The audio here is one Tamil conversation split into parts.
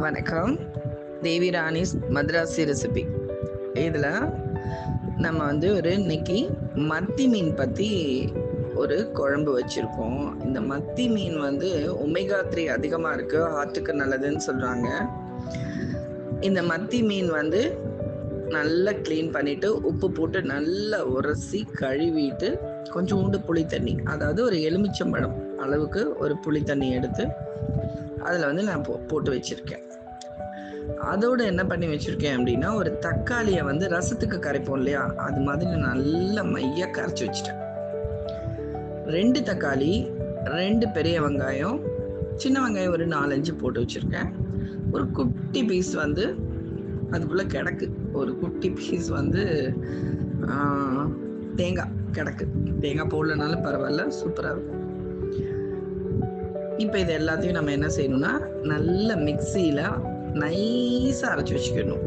வணக்கம். தேவி ராணிஸ் மദ്രാசி ரெசிபி. இதில் நம்ம இன்னைக்கு மத்தி மீன் பற்றி ஒரு குழம்பு வச்சுருக்கோம். இந்த மத்தி மீன் ஒமேகா 3 அதிகமாக இருக்குது, ஹார்ட்டுக்கு நல்லதுன்னு சொல்கிறாங்க. இந்த மத்தி மீன் நல்லா க்ளீன் பண்ணிவிட்டு உப்பு போட்டு நல்லா உரசி கழுவிட்டு கொஞ்சோண்டு புளி தண்ணி, அதாவது ஒரு எலுமிச்சம்பழம் அளவுக்கு ஒரு புளி தண்ணி எடுத்து அதில் நான் போட்டு வச்சுருக்கேன். அதோடு என்ன பண்ணி வச்சுருக்கேன் அப்படின்னா, ஒரு தக்காளியை ரசத்துக்கு கரைப்போம் இல்லையா, அது மாதிரி நல்லா மையாக கரைச்சி வச்சுட்டேன். 2 தக்காளி, 2 பெரிய வெங்காயம், சின்ன வெங்காயம் ஒரு 4-5 போட்டு வச்சுருக்கேன். ஒரு குட்டி பீஸ் அதுக்குள்ளே கிடக்கு, ஒரு குட்டி பீஸ் தேங்காய் கிடக்கு. தேங்காய் போடலனாலும் பரவாயில்ல, சூப்பராக இருக்கும். இப்போ இது எல்லாத்தையும் நம்ம என்ன செய்யணும்னா, நல்ல மிக்சியில் நைஸாக அரைச்சி வச்சுக்கணும்.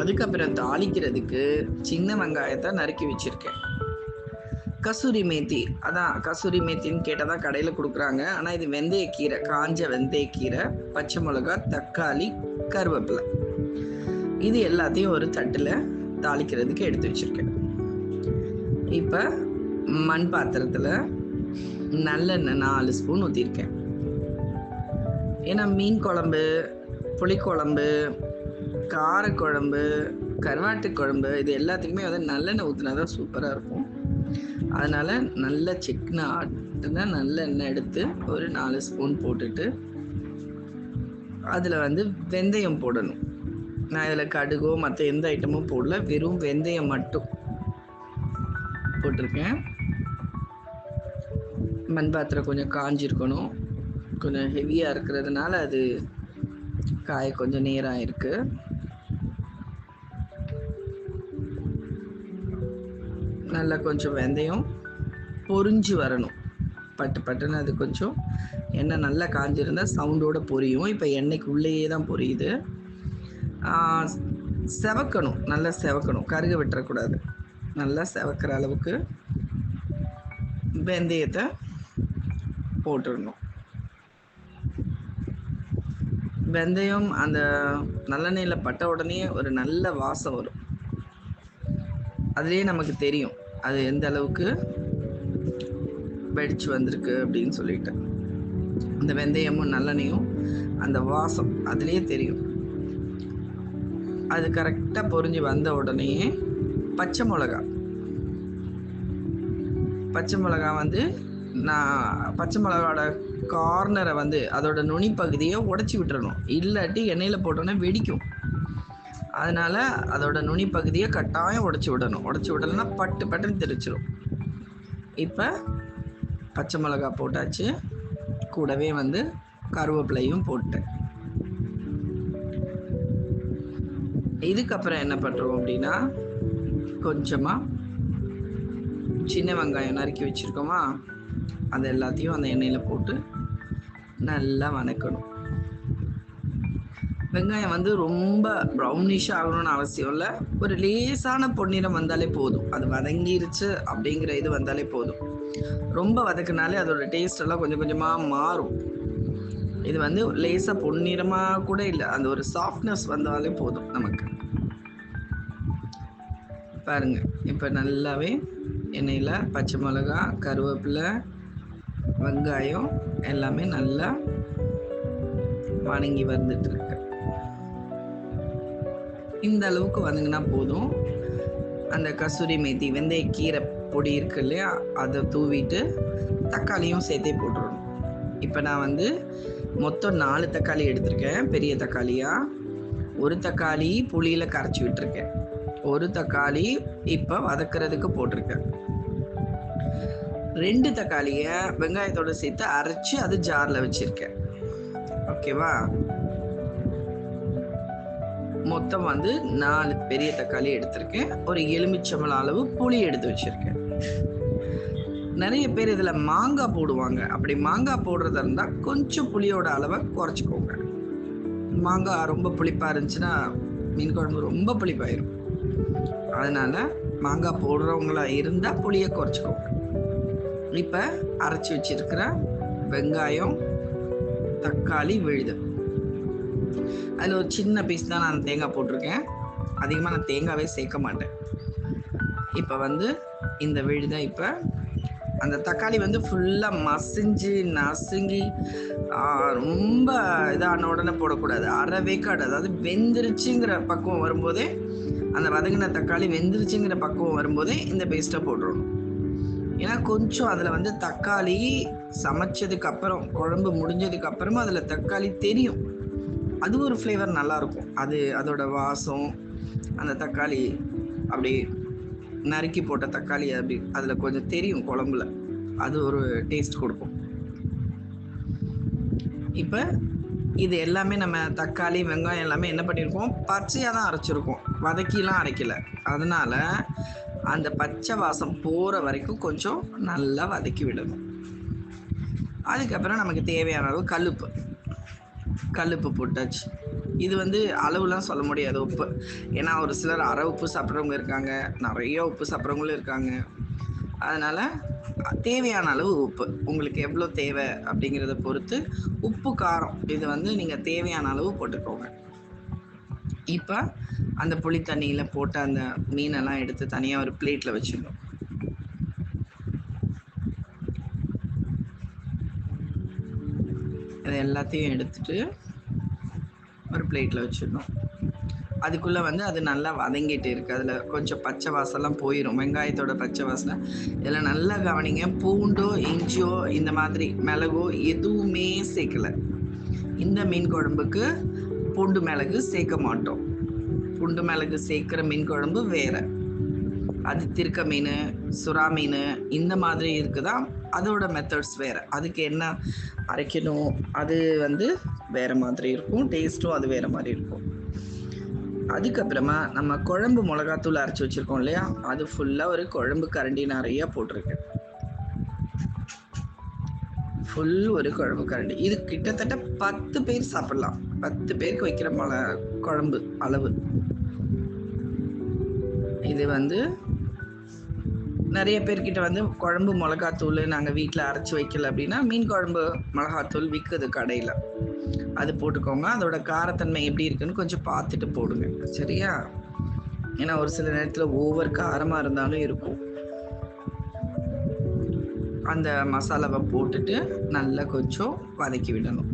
அதுக்கப்புறம் தாளிக்கிறதுக்கு சின்ன வெங்காயத்தை நறுக்கி வச்சுருக்கேன். கசூரி மேத்தி, அதான் கசூரி மேத்தின்னு கேட்டால் தான் கடையில் கொடுக்குறாங்க. ஆனால் இது வெந்தயக்கீரை, காஞ்ச வெந்தயக்கீரை, பச்சை மிளகா, தக்காளி, கருவேப்பிலை, இது எல்லாத்தையும் ஒரு தட்டில் தாளிக்கிறதுக்கு எடுத்து வச்சுருக்கேன். இப்போ மண் பாத்திரத்தில் நல்லெண்ணெய் 4 ஸ்பூன் ஊற்றிருக்கேன். ஏன்னா மீன் குழம்பு, புளிக்குழம்பு, காரக்குழம்பு, கருவாட்டு குழம்பு, இது எல்லாத்துக்குமே நல்லெண்ணெய் ஊற்றினா தான் சூப்பராக இருக்கும். அதனால் நல்ல சிக்கன ஆட்டின நல்லெண்ணெய் எடுத்து ஒரு 4 ஸ்பூன் போட்டுட்டு அதில் வெந்தயம் போடணும். நான் இதில் கடுகோ மற்ற எந்த ஐட்டமும் போடல, வெறும் வெந்தயம் மட்டும் போட்டிருக்கேன். மண் பாத்திரம் கொஞ்சம் காஞ்சிருக்கணும், கொஞ்சம் ஹெவியாக இருக்கிறதுனால அது காய கொஞ்சம் நேரம் இருக்குது. நல்லா கொஞ்சம் வெந்தயம் பொரிஞ்சு வரணும், பட்டு பட்டுன்னு. அது கொஞ்சம் எண்ணெய் நல்லா காஞ்சிருந்தால் சவுண்டோடு பொரியும். இப்போ எண்ணெய்க்கு உள்ளேயே தான் பொரியுது. செவக்கணும், நல்லா செவக்கணும், கருக விட்டுறக்கூடாது. நல்லா செவக்கிற அளவுக்கு வெந்தயத்தை போட்டுடணும். வெந்தயம் அந்த நல்லெண்ணெயில் பட்ட உடனே ஒரு நல்ல வாசம் வரும். அதுலேயே நமக்கு தெரியும் அது எந்த அளவுக்கு வெடிச்சு வந்திருக்கு அப்படின்னு சொல்லிட்டு. அந்த வெந்தயமும் நல்லெண்ணையும் அந்த வாசம் அதுலேயே தெரியும். அது கரெக்டாக பொரிஞ்சு வந்த உடனே பச்சை மிளகா நான் பச்சை மிளகாவோட கார்னரை அதோட நுனி பகுதியை உடச்சி விட்டுறணும். இல்லாட்டி எண்ணெயில் போட்டோன்னே வெடிக்கும். அதனால் அதோட நுனி பகுதியை கட்டாயம் உடச்சி விடணும். உடச்சி விடலைன்னா பட்டு பட்டுன்னு தெரிச்சிடும். இப்போ பச்சை மிளகா போட்டாச்சு, கூடவே கருவேப்பிலையும் போட்டேன். இதுக்கப்புறம் என்ன பண்ணுறோம் அப்படின்னா, கொஞ்சமாக சின்ன வெங்காயம் நறுக்கி வச்சுருக்கோமா, அது எல்லாத்தையும் அந்த எண்ணெயில் போட்டு நல்லா வதக்கணும். வெங்காயம் ரொம்ப ப்ரௌனிஷ் ஆகணும்னு அவசியம் இல்லை, ஒரு லேசான பொன்னிறம் வந்தாலே போதும். அது வதங்கிருச்சு அப்படிங்கிற இது வந்தாலே போதும். ரொம்ப வதக்குனாலே அதோட டேஸ்ட் எல்லாம் கொஞ்சம் கொஞ்சமாக மாறும். இது லேசாக பொன்னிறமாக கூட இல்லை, அந்த ஒரு சாஃப்ட்னஸ் வந்தாலே போதும் நமக்கு. பாருங்க, இப்போ நல்லாவே எண்ணெயில் பச்சை மிளகா, கருவேப்பிலை, வெங்காயம் எல்லாமே நல்லா வதங்கி வந்துட்டுருக்கு. இந்த அளவுக்கு வதங்கினா போதும். அந்த கசூரி மேத்தி, வெந்தயக்கீரை பொடி இருக்கு இல்லையா, அதை தூவிட்டு தக்காளியும் சேர்த்தே போட்டுடணும். இப்போ நான் மொத்தம் 4 தக்காளி எடுத்திருக்கேன், பெரிய தக்காளியாக. ஒரு தக்காளி புளியில் கரைச்சி விட்டுருக்கேன், ஒரு தக்காளி இப்போ வதக்கிறதுக்கு போட்டிருக்கேன். 2 தக்காளியை வெங்காயத்தோடு சேர்த்து அரைச்சி அது ஜாரில் வச்சுருக்கேன். ஓகேவா? மொத்தம் 4 பெரிய தக்காளி எடுத்திருக்கேன். ஒரு எலுமிச்சம்பழம் அளவு புளி எடுத்து வச்சுருக்கேன். நிறைய பேர் இதில் மாங்காய் போடுவாங்க. அப்படி மாங்காய் போடுறதா இருந்தால் கொஞ்சம் புளியோட அளவை குறைச்சிக்கோங்க. மாங்காய் ரொம்ப புளிப்பாக இருந்துச்சுன்னா மீன் குழம்பு ரொம்ப புளிப்பாயிரும். அதனால் மாங்காய் போடுறவங்களா இருந்தால் புளியை குறைச்சிக்கோங்க. இப்போ அரைச்சி வச்சிருக்கிற வெங்காயம், தக்காளி விழுது அதில் ஒரு சின்ன பீஸ் தான் நான் தேங்காய் போட்டிருக்கேன். அதிகமாக நான் தேங்காவே சேர்க்க மாட்டேன். இப்போ வந்து இந்த விழுதை இப்போ அந்த தக்காளி வந்து ஃபுல்லாக மசிஞ்சு நசுங்கி ரொம்ப இதான உடனே போடக்கூடாது. அரை வேக்காடு, அதாவது வெந்துருச்சுங்கிற பக்குவம் வரும்போதே, அந்த வதங்கின தக்காளி வெந்துருச்சுங்கிற பக்குவம் வரும்போதே இந்த பேஸ்ட்டை போட்டுடணும். ஏன்னா கொஞ்சம் அதில் வந்து தக்காளி சமைச்சதுக்கு அப்புறம், குழம்பு முடிஞ்சதுக்கு அப்புறமா அதில் தக்காளி தெரியும். அது ஒரு ஃப்ளேவர் நல்லாயிருக்கும். அதோட வாசம், அந்த தக்காளி அப்படி நறுக்கி போட்ட தக்காளி அப்படி அதில் கொஞ்சம் தெரியும் குழம்புல. அது ஒரு டேஸ்ட் கொடுக்கும். இப்போ இது எல்லாமே நம்ம தக்காளி வெங்காயம் எல்லாமே என்ன பண்ணியிருக்கோம், பச்சையாக தான் அரைச்சிருக்கோம், வதக்கிலாம் அரைக்கல. அதனால அந்த பச்சை வாசம் போகிற வரைக்கும் கொஞ்சம் நல்லா வதக்கி விடணும். அதுக்கப்புறம் நமக்கு தேவையான அளவு கல்லுப்பு போட்டாச்சு. இது வந்து அளவுலாம் சொல்ல முடியாது உப்பு. ஏன்னா ஒரு சிலர் அரை உப்பு சாப்பிட்றவங்க இருக்காங்க, நிறைய உப்பு சாப்பிட்றவங்களும் இருக்காங்க. அதனால் தேவையான அளவு உப்பு, உங்களுக்கு எவ்வளோ தேவை அப்படிங்கிறத பொறுத்து உப்பு காரம் இது வந்து நீங்கள் தேவையான அளவு போட்டுக்கோங்க. இப்போ அந்த புளி தண்ணியில் போட்ட அந்த மீனெல்லாம் எடுத்து தனியாக ஒரு பிளேட்டில் வச்சிடணும். இது எல்லாத்தையும் எடுத்துட்டு ஒரு பிளேட்டில் வச்சிடணும். அதுக்குள்ளே வந்து அது நல்லா வதங்கிட்டு இருக்குது. அதில் கொஞ்சம் பச்சை வாசம்லாம் போயிடும், வெங்காயத்தோட பச்சை வாசனை. இதில் நல்லா கவனிங்க, பூண்டோ இஞ்சியோ இந்த மாதிரி மிளகோ எதுவுமே சேர்க்கலை. இந்த மீன் குழம்புக்கு பூண்டு மிளகு சேர்க்க மாட்டோம். பூண்டு மிளகு சேர்க்குற மீன் குழம்பு வேறு. அது திருக்க மீன், சுறா மீன் இந்த மாதிரி இருக்குதா, அதோட மெத்தட்ஸ் வேறு. அதுக்கு என்ன அரைக்கணும் அது வந்து வேறு மாதிரி இருக்கும், டேஸ்ட்டும் அது வேறு மாதிரி இருக்கும். அதுக்கப்புறமா நம்ம குழம்பு மிளகாத்தூள் அரைச்சி வச்சுருக்கோம் இல்லையா, அது ஃபுல்லாக ஒரு குழம்பு கரண்டி நிறையா போட்டிருக்கு. ஃபுல் ஒரு குழம்பு கரண்டி. இது கிட்டத்தட்ட 10 பேர் சாப்பிடலாம். 10 பேருக்கு வைக்கிற குழம்பு அளவு. இது வந்து நிறைய பேர்கிட்ட வந்து குழம்பு மிளகாத்தூள் நாங்கள் வீட்டில் அரைச்சி வைக்கல அப்படின்னா மீன் குழம்பு மிளகாத்தூள் விற்குது கடையில், அது போட்டுக்கோங்க. அதோட காரத்தன்மை எப்படி இருக்குன்னு கொஞ்சம் பார்த்துட்டு போடுங்க, சரியா? ஏன்னா ஒரு சில நேரத்தில் ஓவர் காரமாக இருந்தாலும் இருக்கும். அந்த மசாலாவை போட்டுட்டு நல்லா கொஞ்சம் வதக்கி விடணும்.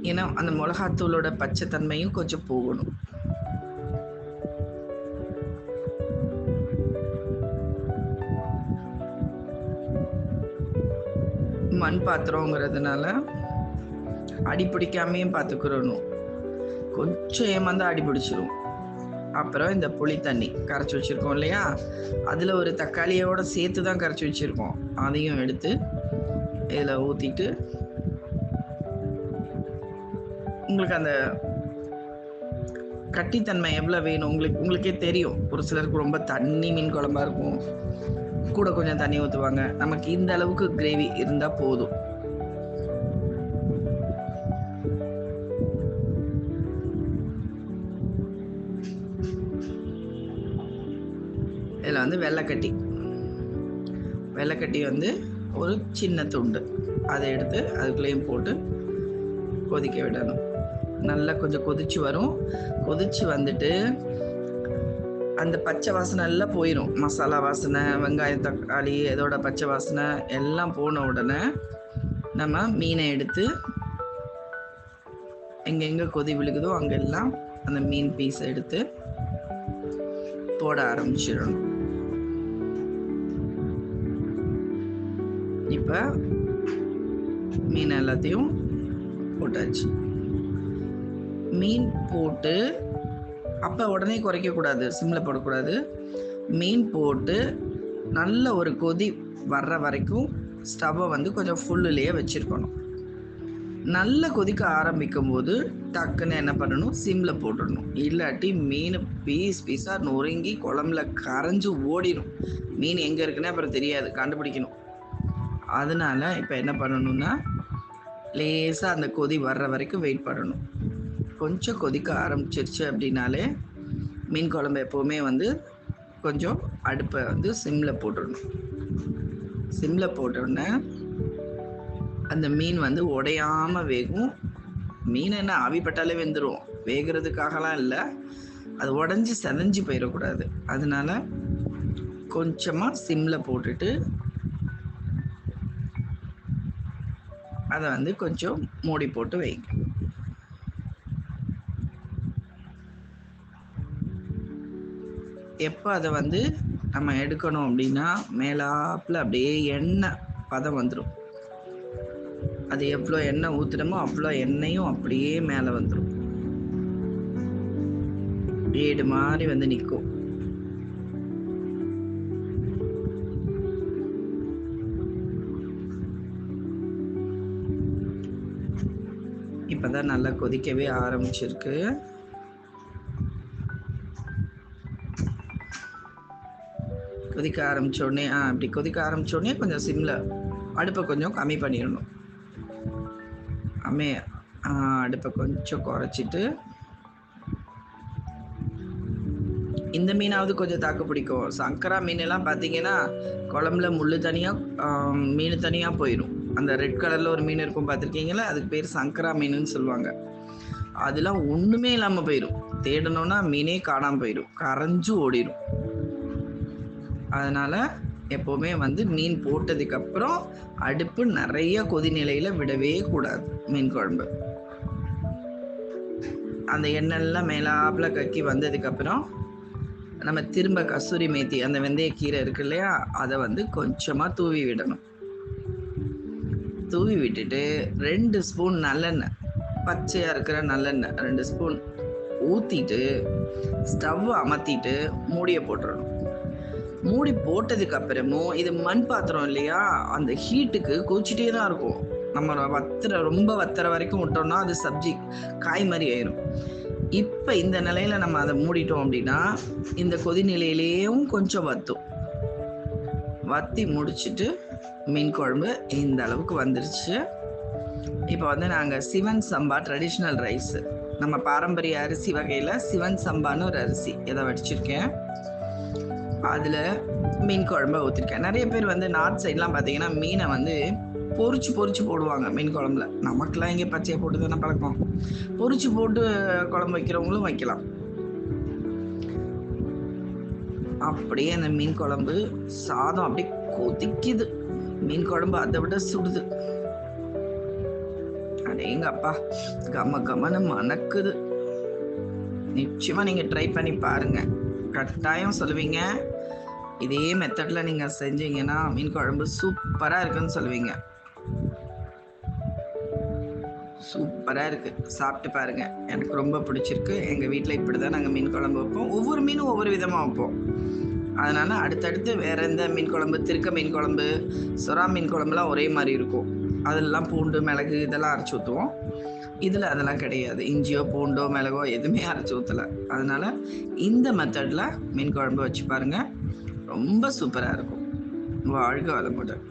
ஏன்னா அந்த மிளகாத்தூளோட பச்சை தன்மையும் கொஞ்சம் போகணும். மண் பாத்திரங்கிறதுனால அடி பிடிக்காமையும் பார்த்துக்கிறணும். கொஞ்சம் ஏமாந்தா அடி பிடிச்சிரும். அப்புறம் இந்த புளி தண்ணி கரைச்சி வச்சுருக்கோம் இல்லையா, அதில் ஒரு தக்காளியோட சேர்த்து தான் கரைச்சி வச்சுருக்கோம். அதையும் எடுத்து இதில் ஊற்றிட்டு, உங்களுக்கு அந்த கட்டித்தன்மை எவ்வளோ வேணும் உங்களுக்கே தெரியும். ஒரு சிலருக்கு ரொம்ப தண்ணி மீன் குழம்பா இருக்கும், கூட கொஞ்சம் தண்ணி ஊற்றுவாங்க. நமக்கு இந்த அளவுக்கு கிரேவி இருந்தால் போதும். இதில் வந்து வெள்ளைக்கட்டி வந்து ஒரு சின்ன துண்டு, அதை எடுத்து அதுக்குள்ளேயும் போட்டு கொதிக்க விடணும். நல்லா கொஞ்சம் கொதிச்சு வரும். கொதிச்சு வந்துட்டு அந்த பச்சை வாசனை எல்லாம் போயிடும். மசாலா வாசனை, வெங்காயம் தக்காளி இதோட பச்சை வாசனை எல்லாம் போன உடனே நம்ம மீனை எடுத்து எங்கெங்கே கொதி விழுகுதோ அங்கெல்லாம் அந்த மீன் பீஸை எடுத்து போட ஆரம்பிச்சிடணும். இப்போ மீன் எல்லாத்தையும் போட்டாச்சு. மீன் போட்டு அப்போ உடனே குறைக்கக்கூடாது, சிம்மில் போடக்கூடாது. மீன் போட்டு நல்ல ஒரு கொதி வர்ற வரைக்கும் ஸ்டவ்வை வந்து கொஞ்சம் ஃபுல்லுலேயே வச்சுருக்கணும். நல்லா கொதிக்க ஆரம்பிக்கும் போது டக்குன்னு என்ன பண்ணணும், சிம்மில் போட்டுடணும். இல்லாட்டி மீன் பீஸாக நொறுங்கி குழம்புல கரைஞ்சி ஓடிடும். மீன் எங்கே இருக்குன்னு அப்புறம் தெரியாது, கண்டுபிடிக்கணும். அதனால இப்போ என்ன பண்ணணும்னா, லேசாக அந்த கொதி வர்ற வரைக்கும் வெயிட் பண்ணணும். கொஞ்சம் கொதிக்க ஆரம்பிச்சிருச்சு அப்படின்னாலே மீன் குழம்பு எப்போவுமே வந்து கொஞ்சம் அடுப்பை வந்து சிம்மில் போட்டுடணும். சிம்மில் போட்டோடனே அந்த மீன் வந்து உடையாம வேகும். மீன் என்ன ஆவிப்பட்டாலே வெந்துடும், வேகிறதுக்காகலாம் இல்லை. அது உடஞ்சி செதஞ்சு போயிடக்கூடாது. அதனால கொஞ்சமாக சிம்மில் போட்டுட்டு அதை வந்து கொஞ்சம் மூடி போட்டு வைங்க. எப்போ அதை வந்து நம்ம எடுக்கணும் அப்படின்னா, மேலாப்பில் அப்படியே எண்ணெய் பதம் வந்துடும். அது எவ்வளோ எண்ணெய் ஊற்றுறமோ அவ்வளோ எண்ணெயும் அப்படியே மேலே வந்துடும். ஏடு மாதிரி வந்து நிற்கும். இப்பதான் நல்லா கொதிக்கவே ஆரம்பிச்சிருக்கு. கொதிக்க ஆரம்பிச்சோடனே அப்படி கொதிக்க ஆரம்பிச்சோடனே கொஞ்சம் சிம்ல அடுப்பை கொஞ்சம் கம்மி பண்ணிடணும். அடுப்பை கொஞ்சம் குறைச்சிட்டு, இந்த மீனாவது கொஞ்சம் தாக்கு பிடிக்கும். சங்கரா மீன் எல்லாம் பார்த்தீங்கன்னா குழம்புல முள்ளு தனியாக மீன் தனியாக போயிடும். அந்த ரெட் கலரில் ஒரு மீன் இருக்கும், பார்த்துருக்கீங்களா? அதுக்கு பேர் சங்கரா மீனுன்னு சொல்லுவாங்க. அதெல்லாம் ஒன்றுமே இல்லாமல் போயிடும். தேடணும்னா மீனே காணாமல் போயிடும், கரைஞ்சு ஓடிடும். அதனால் எப்போவுமே வந்து மீன் போட்டதுக்கப்புறம் அடுப்பு நிறைய கொதிநிலையில் விடவே கூடாது. மீன் குழம்பு அந்த எண்ணெய்லாம் மேலாப்பில் கக்கி வந்ததுக்கப்புறம் நம்ம திரும்ப கஸ்தூரி மேத்தி, அந்த வெந்தயக்கீரை இருக்கு இல்லையா, அதை வந்து கொஞ்சமாக தூவி விடணும். தூவி விட்டுட்டு 2 ஸ்பூன் நல்லெண்ணெய், பச்சையாக இருக்கிற நல்லெண்ணெய் 2 ஸ்பூன் ஊற்றிட்டு ஸ்டவ் அமர்த்திட்டு மூடியை போட்டுடணும். மூடி போட்டதுக்கு அப்புறமும் இது மண் பாத்திரம் இல்லையா, அந்த ஹீட்டுக்கு கொதிச்சுட்டே தான் இருக்கும். நம்ம ரொம்ப வத்துற வரைக்கும் விட்டோம்னா அது சப்ஜி காய் மாதிரி ஆயிரும். இப்போ இந்த நிலையில நம்ம அதை மூடிட்டோம் அப்படின்னா இந்த கொதிநிலையிலேயும் கொஞ்சம் வத்தி முடிச்சுட்டு மீன் குழம்பு இந்த அளவுக்கு வந்துருச்சு. இப்போ வந்து நாங்கள் சிவன் சம்பா ட்ரெடிஷ்னல் ரைஸ், நம்ம பாரம்பரிய அரிசி வகையில் சிவன் சம்பான்னு ஒரு அரிசி இதை வடிச்சிருக்கேன். அதில் மீன் குழம்பை ஊற்றிருக்கேன். நிறைய பேர் வந்து நார்த் சைட்லாம் பார்த்தீங்கன்னா மீனை வந்து பொரிச்சு போடுவாங்க மீன் குழம்புல. நமக்குலாம் இங்கே பச்சையை போட்டு தானே பழக்கம். பொரிச்சு போட்டு குழம்பு வைக்கிறவங்களும் வைக்கலாம். அப்படியே அந்த மீன் குழம்பு சாதம் அப்படியே கொதிக்குது. மீன் குழம்பு அதை விட சுடுது. அடேங்க அப்பா, கமன்னு மணக்குது. நிச்சயமா நீங்க ட்ரை பண்ணி பாருங்க, கட்டாயம் சொல்லுவீங்க. இதே மெத்தட்ல நீங்க செஞ்சீங்கன்னா மீன் குழம்பு சூப்பரா இருக்குன்னு சொல்லுவீங்க. சூப்பரா இருக்கு, சாப்பிட்டு பாருங்க. எனக்கு ரொம்ப பிடிச்சிருக்கு. எங்க வீட்டுல இப்படிதான் நாங்க மீன் குழம்பு வைப்போம். ஒவ்வொரு மீனும் ஒவ்வொரு விதமா வைப்போம். அதனால அடுத்தடுத்து வேற எந்த மீன் குழம்பு, திருக்க மீன் குழம்பு, சுறா மீன் குழம்புலாம் ஒரே மாதிரி இருக்கும். அதெல்லாம் பூண்டு மிளகு இதெல்லாம் அரைச்சி ஊற்றுவோம். இதில் அதெல்லாம் கிடையாது. இஞ்சியோ பூண்டோ மிளகோ எதுவுமே அரைச்சி ஊற்றலை. அதனால இந்த மெத்தடில் மீன் குழம்பு வச்சு பாருங்க, ரொம்ப சூப்பராக இருக்கும். வாழ்க வளமுடன்.